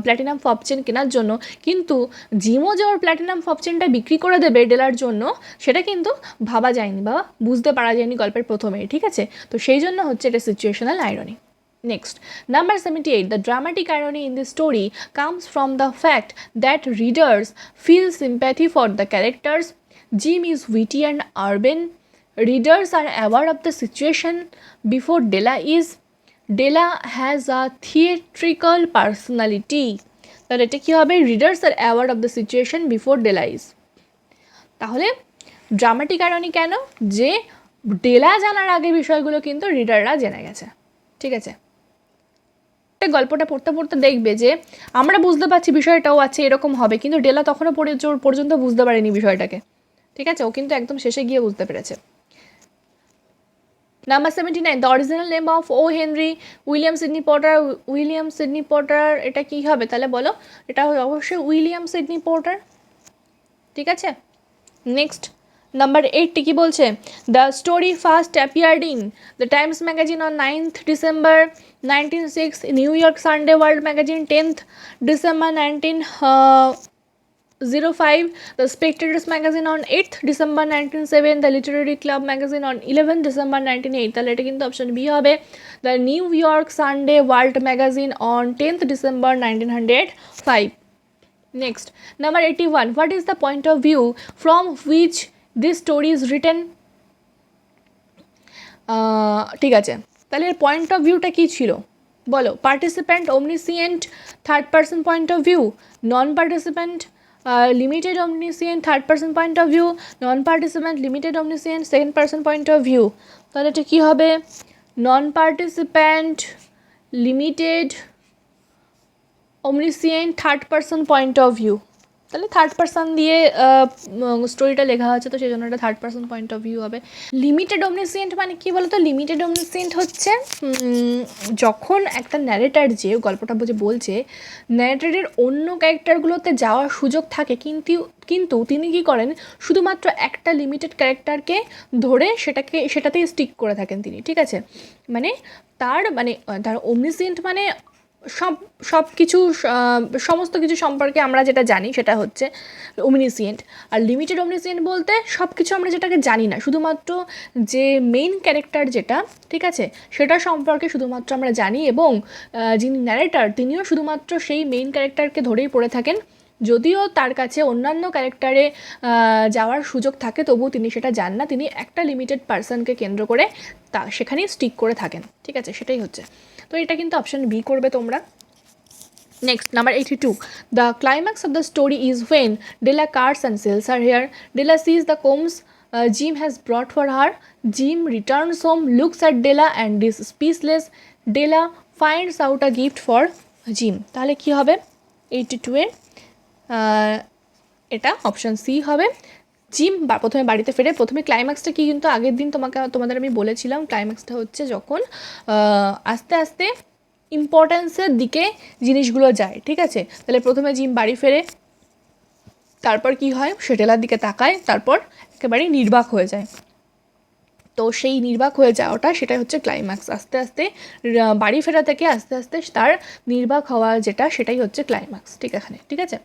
Speaker 1: প্ল্যাটিনাম ফপচেন কেনার জন্য, কিন্তু জিমও যে ওর প্ল্যাটিনাম ফপচেনটা বিক্রি করে দেবে ডেলার জন্য সেটা কিন্তু ভাবা যায়নি বা বুঝতে পারা যায়নি গল্পের প্রথমেই। ঠিক আছে, তো সেই জন্য হচ্ছে এটা situational irony. Next, number 78. The dramatic irony in this story comes from the fact that readers feel sympathy for the characters. Jim is witty and urban. Readers are aware of the situation before Della is. Della has a theatrical personality. তাহলে এটা কী হবে? Readers are aware of the situation before Della is. তাহলে dramatic irony কেন? যে ডেলা জানার আগে বিষয়গুলো কিন্তু রিডাররা জেনে গেছে। ঠিক আছে, গল্পটা পড়তে পড়তে দেখবে যে আমরা বুঝতে পারছি বিষয়টাও আছে এরকম হবে, কিন্তু ডেলা তখনও পর্যন্ত বুঝতে পারেনি বিষয়টাকে। ঠিক আছে, ও কিন্তু একদম শেষে গিয়ে বুঝতে পেরেছে। Number 79. The original name of O Henry William Sidney Porter. William Sidney Porter এটা কী হবে তাহলে বলো? এটা অবশ্যই উইলিয়াম সিডনি পটার। ঠিক আছে, নেক্সট নাম্বার 80 কি বলছে? The story first appeared in the Times magazine on 9th December 1906, new York Sunday world magazine 10th December 1905, the Spectators magazine on 8th December 1907, the Literary Club magazine on 11th December 1908. তাহলে এটা কিন্তু option B হবে, the new York Sunday world magazine on 10th December 1905. Next, number 81. What is the point of view from which this story is written? ঠিক আছে, তাহলে এর point of ভিউটা কী ছিল বলো? Participant, omniscient, third person point of view, non participant, limited omniscient, third person point of view, non participant, limited omniscient, second person point of view. তাহলে এটা কী হবে? Non participant, limited omniscient, third person point of view. তাহলে third person দিয়ে স্টোরিটা লেখা হচ্ছে, তো সেই জন্য এটা third person point of view হবে। লিমিটেড omniscient মানে কী বলো তো? লিমিটেড omniscient হচ্ছে যখন একটা ন্যারেটার যে গল্পটা বলছে ন্যারেটারের অন্য ক্যারেক্টারগুলোতে যাওয়ার সুযোগ থাকে, কিন্তু তিনি কী করেন? শুধুমাত্র একটা লিমিটেড ক্যারেক্টারকে ধরে সেটাতেই স্টিক করে থাকেন তিনি। ঠিক আছে, মানে তার omniscient মানে সব কিছু সমস্ত কিছু সম্পর্কে আমরা যেটা জানি সেটা হচ্ছে omniscient। আর লিমিটেড omniscient বলতে সব কিছু আমরা যেটাকে জানি না, শুধুমাত্র যে মেইন ক্যারেক্টার যেটা, ঠিক আছে, সেটা সম্পর্কে শুধুমাত্র আমরা জানি, এবং যিনি ন্যারেটার তিনিও শুধুমাত্র সেই মেইন ক্যারেক্টারকে ধরেই পড়ে থাকেন। যদিও তার কাছে অন্যান্য ক্যারেক্টারে যাওয়ার সুযোগ থাকে তবুও তিনি সেটা যান না, তিনি একটা লিমিটেড পার্সনকে কেন্দ্র করে সেখানেই স্টিক করে থাকেন। ঠিক আছে, সেটাই হচ্ছে। তো এটা কিন্তু অপশন বি করবে তোমরা। Next, number 82. The climax of the story is when Della cuts and sells her hair. Della sees the combs Jim has brought for her. Jim returns home, looks at Della and is speechless. Della finds out a gift for Jim. তাহলে কি হবে? 82 এর এটা option C হবে। Gym প্রথমে বাড়িতে ফেরে, প্রথমে ক্লাইম্যাক্সটা কি কিন্তু আগের দিন তোমাদের আমি বলেছিলাম, ক্লাইম্যাক্সটা হচ্ছে যখন আস্তে আস্তে ইম্পর্টেন্সের দিকে জিনিসগুলো যায়। ঠিক আছে, তাহলে প্রথমে জিম বাড়ি ফেরে, তারপর কি হয়? সে ডেলার দিকে তাকায়, তারপর একেবারেই নির্বাক হয়ে যায়। তো সেই নির্বাক হয়ে যাওয়াটা সেটাই হচ্ছে ক্লাইম্যাক্স। আস্তে আস্তে বাড়ি ফেরা থেকে আস্তে আস্তে তার নির্বাক হওয়া যেটা, সেটাই হচ্ছে ক্লাইম্যাক্স। ঠিক আছে।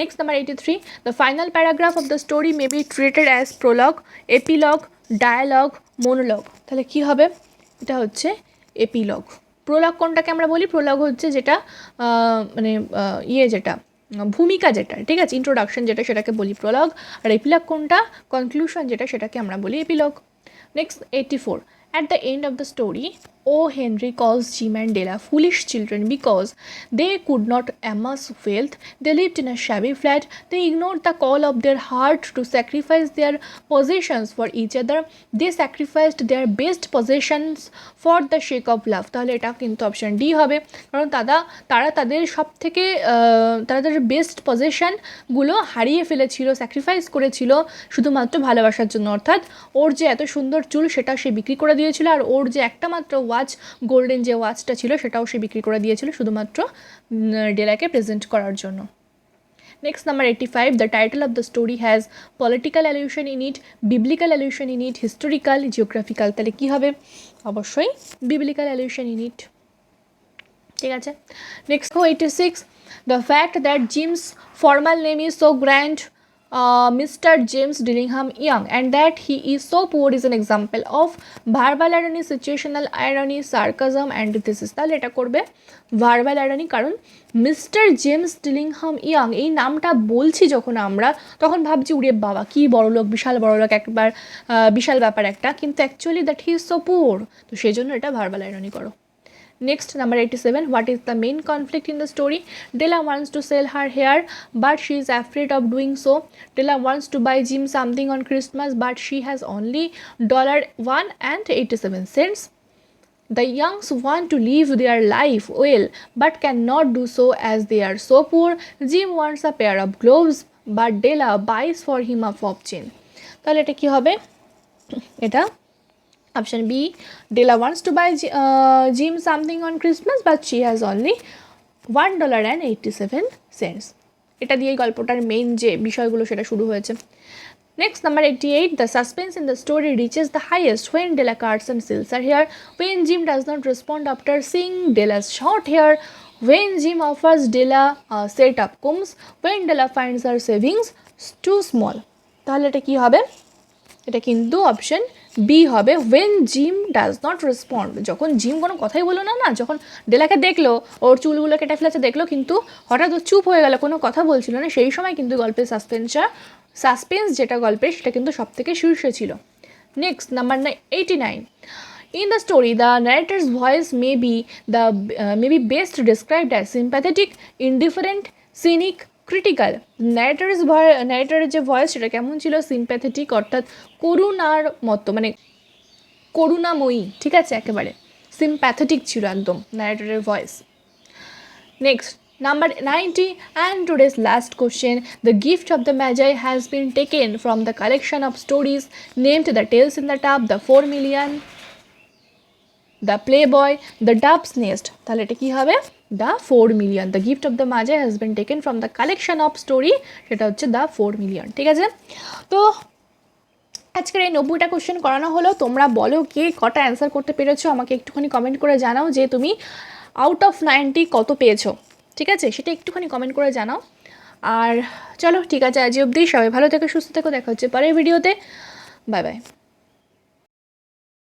Speaker 1: Next, number 83. The final paragraph of the story may be treated as prologue, epilogue, dialogue, monologue. তাহলে কি হবে? এটা হচ্ছে এপিলগ। প্রোলগ কোনটাকে আমরা বলি? প্রোলগ হচ্ছে যেটা মানে যেটা ভূমিকা যেটা, ঠিক আছে, ইন্ট্রোডাকশন যেটা, সেটাকে বলি প্রোলগ। আর এপিলগ কোনটা? কনক্লুশন যেটা, সেটাকে আমরা বলি epilogue. Next, 84. At the end of the story, O. Henry calls Jim and Della foolish children because they could not amass wealth. They lived in a shabby flat. They ignored the call of their heart to sacrifice their possessions for each other. They sacrificed their best possessions for the sake of love. তাহলে এটা কিন্তু option D হবে, কারণ তারা তাদের সব থেকে তাদের বেস্ট পজেশনগুলো হারিয়ে ফেলেছিল, স্যাক্রিফাইস করেছিল শুধুমাত্র ভালোবাসার জন্য। অর্থাৎ ওর যে এত সুন্দর চুল সেটা সে বিক্রি করে দিয়েছিল, আর ওর যে একটা মাত্র ওয়াচ, গোল্ডেন যে ওয়াচটা ছিল সেটাও সে বিক্রি করে দিয়েছিল শুধুমাত্র ডেলাকে প্রেজেন্ট করার জন্য। Next, number 85. The title of the story has political allusion in it, biblical allusion in it, historical, geographical. তাহলে কি হবে? অবশ্যই biblical allusion in it। ঠিক আছে। Next, 86. The fact that Jim's formal name is so grand, Mr. James Dillingham Young, and that he is so poor is an example of verbal irony, situational irony, sarcasm, antithesis. তাহলে এটা করবে verbal irony, কারণ mister James ডিলিংহাম young এই নামটা বলছি যখন আমরা, তখন ভাবছি উড়ে বাবা কী বড়লোক, বিশাল বড়লোক, একবার বিশাল ব্যাপার একটা, কিন্তু actually that he is so পুর, তো সেই জন্য এটা ভার্বাল আয়রনি করো। Next, number 87. What is the main conflict in the story? Della wants to sell her hair, but she is afraid of doing so. Della wants to buy Jim something on Christmas, but she has only $1.87. The Youngs want to live their life well, but cannot do so as they are so poor. Jim wants a pair of gloves, but Della buys for him a fob chain. তাহলে এটা কি হবে? এটা option B, Della wants to buy Jim something on Christmas, but she has only $1.87. এটা দিয়েই গল্পটার main যে বিষয়গুলো সেটা শুরু হয়েছে। Next, number 88. The suspense in the story reaches the highest when Della cuts and seals her hair, when Jim does not respond after seeing Della's short hair, when Jim offers Della a set of combs, when Della finds her savings too small. তাহলে এটা কি হবে? এটা কিন্তু option B হবে, when Jim does not respond. যখন gym কোনো কথাই বলো না, যখন ডেলাকে দেখলো ওর চুলগুলো কেটে ফেলেছে দেখলো, কিন্তু হঠাৎ ও চুপ হয়ে গেল, কোনো কথা বলছিল না, সেই সময় কিন্তু গল্পের সাসপেন্স যেটা গল্পের সেটা কিন্তু সব থেকে শীর্ষে ছিল। Next, number 89. In the story, the narrator's voice may be best described as sympathetic, indifferent, cynic, critical. ন্যারেটরের যে ভয়েস সেটা কেমন ছিল? সিম্প্যাথেটিক, অর্থাৎ করুণার মতো, মানে করুণাময়ী, ঠিক আছে, একেবারে সিম্প্যাথেটিক ছিল একদম ন্যারেটরের voice. Next, number 90. And today's last question. The gift of the Magi has been taken from the collection of stories named The Tales in the Tub, The 4 Million, The Playboy, The Dove's Nest. তাহলে এটা কি হবে? The 4 Million. The gift of the Magi has been taken from the collection of story, সেটা হচ্ছে The 4 Million। ঠিক আছে, তো আজকের এই 90টা কোশ্চেন করানো হলো। তোমরা বলো কে কটা অ্যান্সার করতে পেরেছো, আমাকে একটুখানি কমেন্ট করে জানাও যে তুমি আউট অফ 90 কত পেয়েছো। ঠিক আছে, সেটা একটুখানি কমেন্ট করে জানাও। আর চলো ঠিক আছে, আজ অবধি, সবাই ভালো থেকো, সুস্থ থেকো, দেখা হচ্ছে পরের ভিডিওতে। Bye bye.